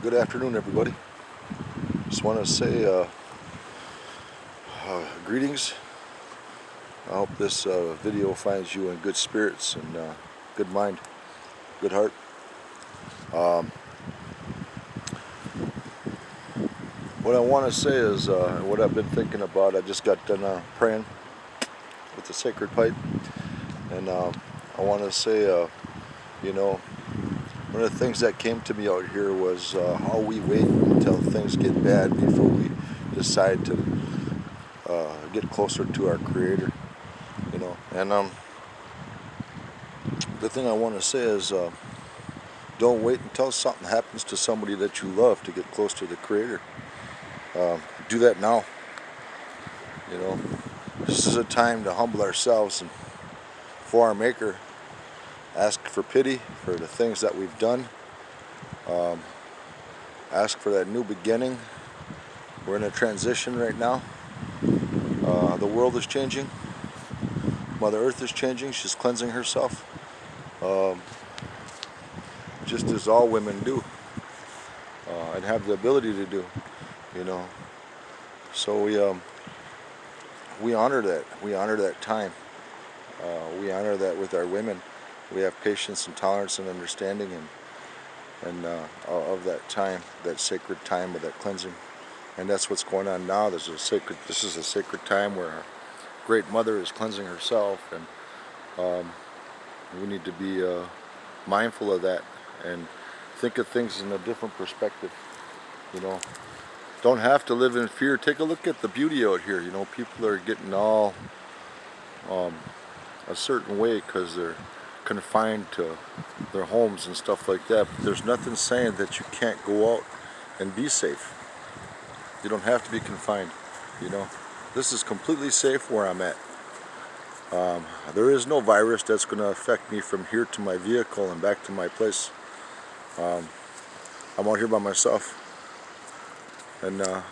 Good afternoon, everybody. Just want to say greetings. I hope this video finds you in good spirits and good mind, good heart. What I want to say is what I've been thinking about. I just got done praying with the sacred pipe, and I want to say, one of the things that came to me out here was how we wait until things get bad before we decide to get closer to our Creator. And the thing I want to say is don't wait until something happens to somebody that you love to get close to the Creator. Do that now. This is a time to humble ourselves and for our Maker, ask for pity for the things that we've done, ask for that new beginning. We're in a transition right now. The world is changing. Mother Earth is changing. She's cleansing herself, just as all women do and have the ability to do. So we honor that. We honor that time. We honor that with our women. We have patience and tolerance and understanding and of that time, that sacred time of that cleansing. And that's what's going on now. This is a sacred time where our Great Mother is cleansing herself, and we need to be mindful of that and think of things in a different perspective. Don't have to live in fear. Take a look at the beauty out here. People are getting all a certain way because they're confined to their homes and stuff like that. But there's nothing saying that you can't go out and be safe. You don't have to be confined. This is completely safe where I'm at. There is no virus that's going to affect me from here to my vehicle and back to my place. I'm out here by myself. And I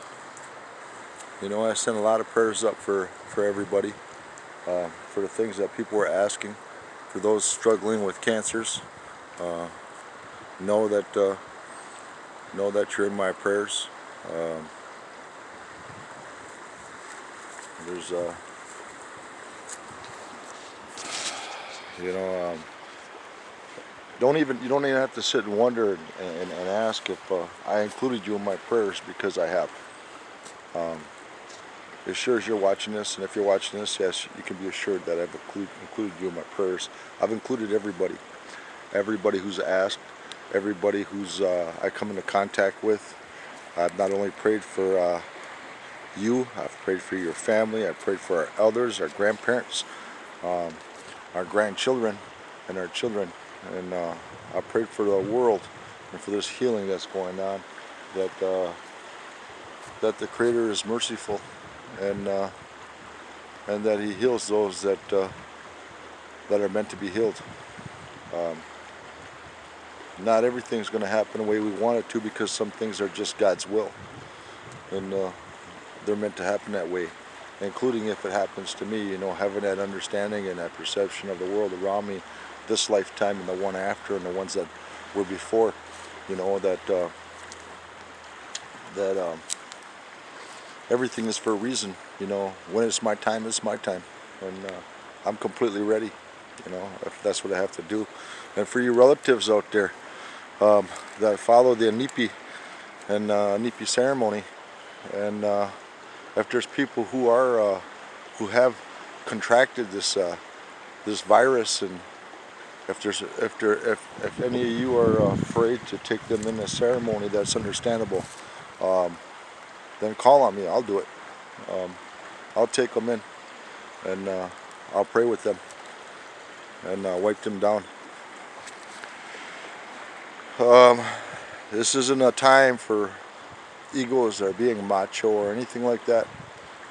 send a lot of prayers up for everybody, for the things that people were asking, for those struggling with cancers. Know that you're in my prayers. There's you don't even have to sit and wonder and ask if I included you in my prayers, because I have. As sure as you're watching this, and if you're watching this, yes, you can be assured that I've included you in my prayers. I've included everybody who's asked, everybody who's I come into contact with. I've not only prayed for you, I've prayed for your family, I've prayed for our elders, our grandparents, our grandchildren, and our children. And I prayed for the world and for this healing that's going on, that the Creator is merciful, and that He heals those that are meant to be healed. Not everything's going to happen the way we want it to, because some things are just God's will, and they're meant to happen that way, including if it happens to me. Having that understanding and that perception of the world around me, this lifetime and the one after, and the ones that were before. That everything is for a reason. When it's my time, it's my time, and I'm completely ready. If that's what I have to do. And for you relatives out there that follow the Inipi and Inipi ceremony, and if there's people who have contracted this virus, and if any of you are afraid to take them in a ceremony, that's understandable. Then call on me. I'll do it. I'll take them in, and I'll pray with them and wipe them down. This isn't a time for egos or being macho or anything like that.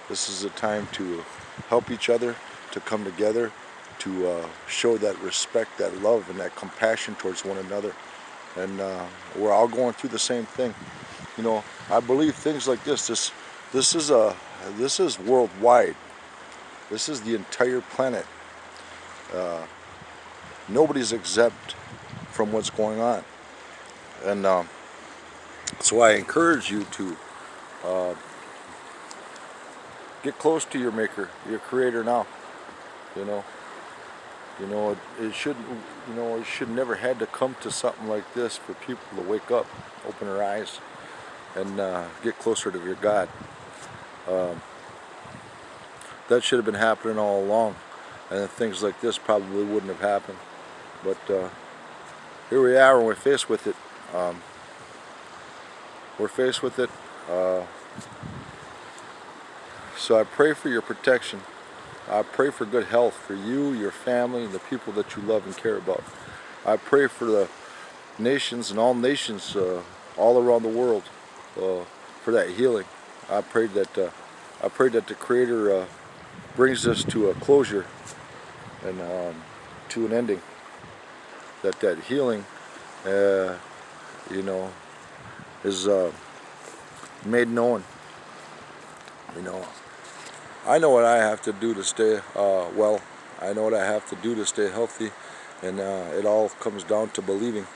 This is a time to help each other, to come together, to show that respect, that love, and that compassion towards one another. And we're all going through the same thing. I believe things like this is worldwide. This is the entire planet. Nobody's exempt from what's going on. And So I encourage you to get close to your Maker, your Creator now. You know, it shouldn't. It should never had to come to something like this for people to wake up, open their eyes, and get closer to your God. That should have been happening all along, and then things like this probably wouldn't have happened. But here we are, and we're faced with it. We're faced with it. So I pray for your protection. I pray for good health for you, your family, and the people that you love and care about. I pray for the nations and all nations all around the world for that healing. I pray that the Creator brings this to a closure and to an ending. That healing, is made known. I know what I have to do to stay well. I know what I have to do to stay healthy, and it all comes down to believing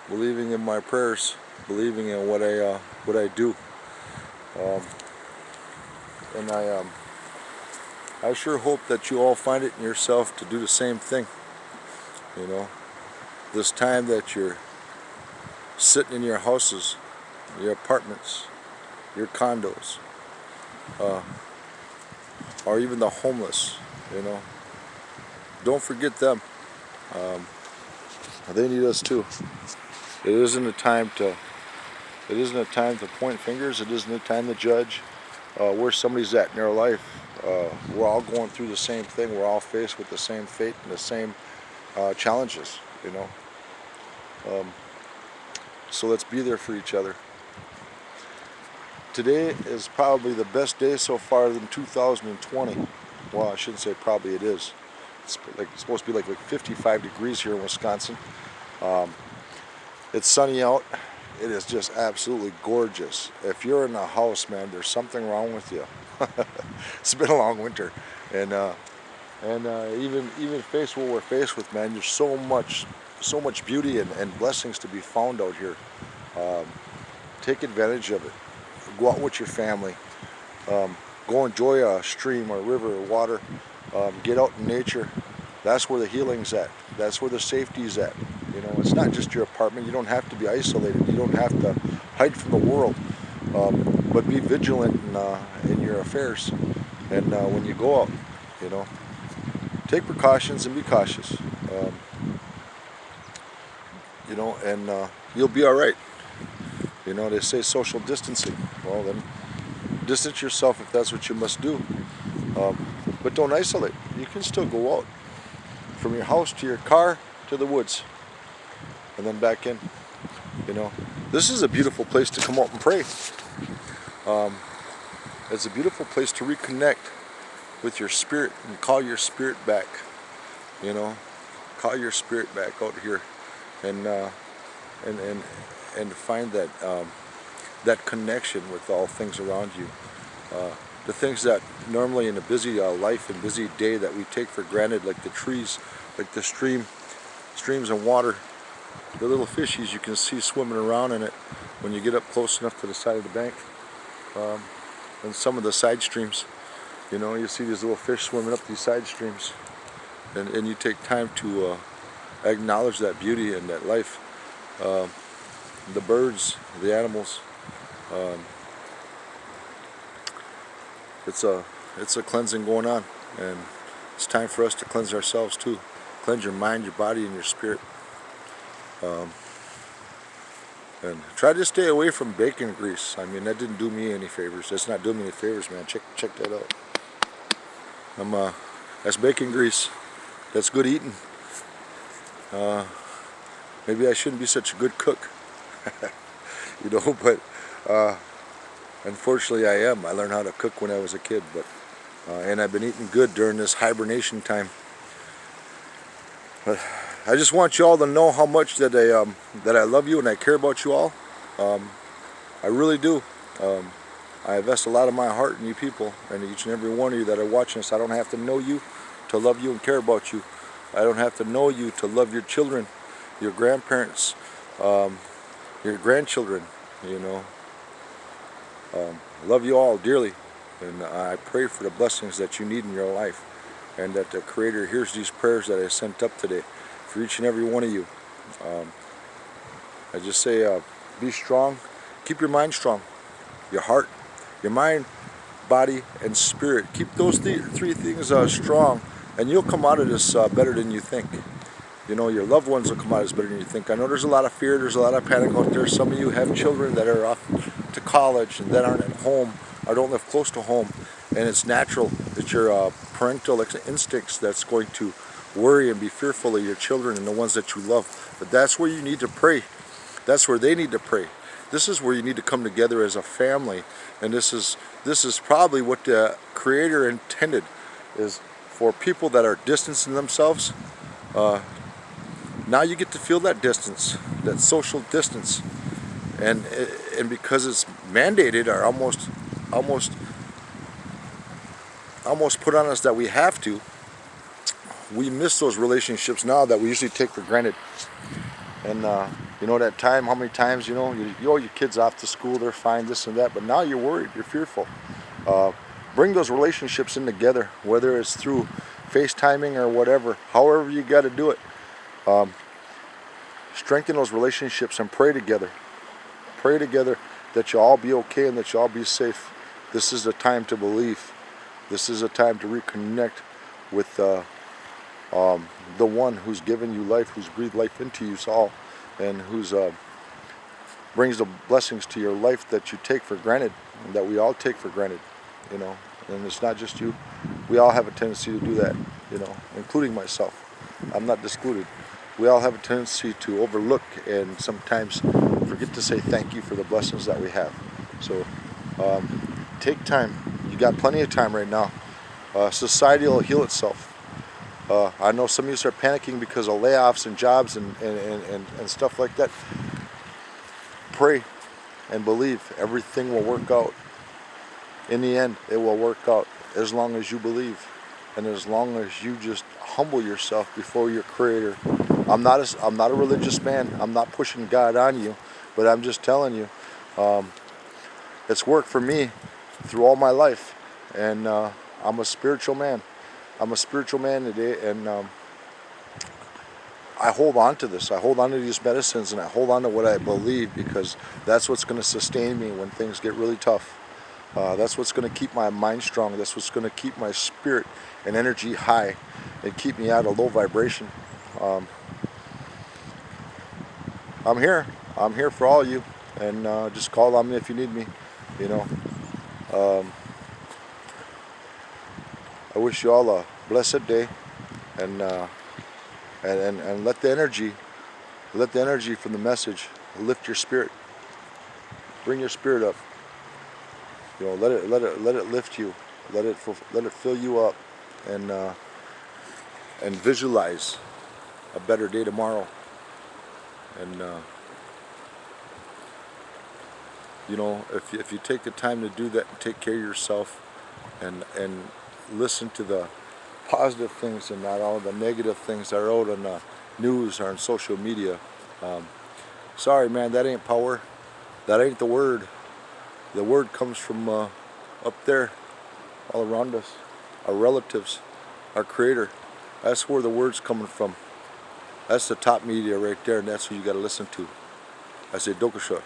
in my prayers, believing in what I do, and I sure hope that you all find it in yourself to do the same thing. This time that you're sitting in your houses, your apartments, your condos, or even the homeless, don't forget them. They need us too. It isn't a time to point fingers. It isn't a time to judge where somebody's at in their life. We're all going through the same thing. We're all faced with the same fate and the same challenges. So let's be there for each other. Today is probably the best day so far in 2020. Well, I shouldn't say probably, it is. It's supposed to be like 55 degrees here in Wisconsin. It's sunny out. It is just absolutely gorgeous. If you're in a house, man, there's something wrong with you. It's been a long winter, and even faced what we're faced with, man, there's so much beauty and blessings to be found out here. Take advantage of it. Go out with your family. Go enjoy a stream or river or water. Get out in nature. That's where the healing's at. That's where the safety's at. It's not just your apartment. You don't have to be isolated. You don't have to hide from the world. But be vigilant in your affairs. And when you go out, take precautions and be cautious. And you'll be all right. They say social distancing. Well, then distance yourself if that's what you must do. But don't isolate. You can still go out from your house to your car to the woods and then back in. This is a beautiful place to come out and pray. It's a beautiful place to reconnect with your spirit and call your spirit back. Call your spirit back out here and find that connection with all things around you. The things that normally in a busy life and busy day that we take for granted, like the trees, like the streams and water, the little fishies you can see swimming around in it when you get up close enough to the side of the bank, and some of the side streams. You see these little fish swimming up these side streams, and you take time to acknowledge that beauty and that life. The birds, the animals. It's a cleansing going on, and it's time for us to cleanse ourselves too. Cleanse your mind, your body, and your spirit. And try to stay away from bacon grease. I mean, that didn't do me any favors. That's not doing me any favors, man. Check that out. That's bacon grease. That's good eating. Maybe I shouldn't be such a good cook. But unfortunately I am. I learned how to cook when I was a kid, and I've been eating good during this hibernation time. But I just want you all to know how much that I love you and I care about you all. I really do. I invest a lot of my heart in you people, and each and every one of you that are watching this. I don't have to know you to love you and care about you. I don't have to know you to love your children, your grandparents, your grandchildren, you know. Love you all dearly, and I pray for the blessings that you need in your life, and that the Creator hears these prayers that I sent up today for each and every one of you. I just say, be strong, keep your mind strong, your heart, your mind, body, and spirit. Keep those three things strong, and you'll come out of this better than you think. You know, your loved ones will come out as better than you think. I know there's a lot of fear, there's a lot of panic out there. Some of you have children that are off to college and that aren't at home or don't live close to home. And it's natural. It's your parental instincts that's going to worry and be fearful of your children and the ones that you love. But that's where you need to pray. That's where they need to pray. This is where you need to come together as a family. And this is probably what the Creator intended, is for people that are distancing themselves. Now you get to feel that distance, that social distance, and because it's mandated or almost put on us that we have to, we miss those relationships now that we usually take for granted. And you know, that time, how many times, you know, your kids off to school, they're fine, this and that, but now you're worried, you're fearful. Bring those relationships in together, whether it's through FaceTiming or whatever, however you got to do it. Strengthen those relationships and pray together. Pray together that you'll all be okay and that you'll all be safe. This is a time to believe. This is a time to reconnect with the one who's given you life, who's breathed life into you all, and who's brings the blessings to your life that you take for granted, and that we all take for granted, you know. And it's not just you. We all have a tendency to do that, you know, including myself. I'm not excluded. We all have a tendency to overlook and sometimes forget to say thank you for the blessings that we have. So take time. You got plenty of time right now. Society will heal itself. I know some of you start panicking because of layoffs and jobs and stuff like that. Pray and believe everything will work out. In the end, it will work out as long as you believe, and as long as you just humble yourself before your Creator. I'm not a religious man. I'm not pushing God on you, but I'm just telling you, it's worked for me through all my life, and I'm a spiritual man. I'm a spiritual man today, and I hold on to this. I hold on to these medicines, and I hold on to what I believe, because that's what's going to sustain me when things get really tough. That's what's going to keep my mind strong. That's what's going to keep my spirit and energy high and keep me out of low vibration. I'm here. I'm here for all you, and just call on me if you need me. You know. I wish you all a blessed day, and let the energy from the message lift your spirit. Bring your spirit up. You know, let it lift you. Let it fill you up, and visualize a better day tomorrow. And you know, if you take the time to do that and take care of yourself, and listen to the positive things and not all the negative things that are out on the news or on social media. Sorry, man, that ain't power. That ain't the word. The word comes from up there, all around us, our relatives, our Creator. That's where the word's coming from. That's the top media right there, and that's who you got to listen to. I say Dokasha.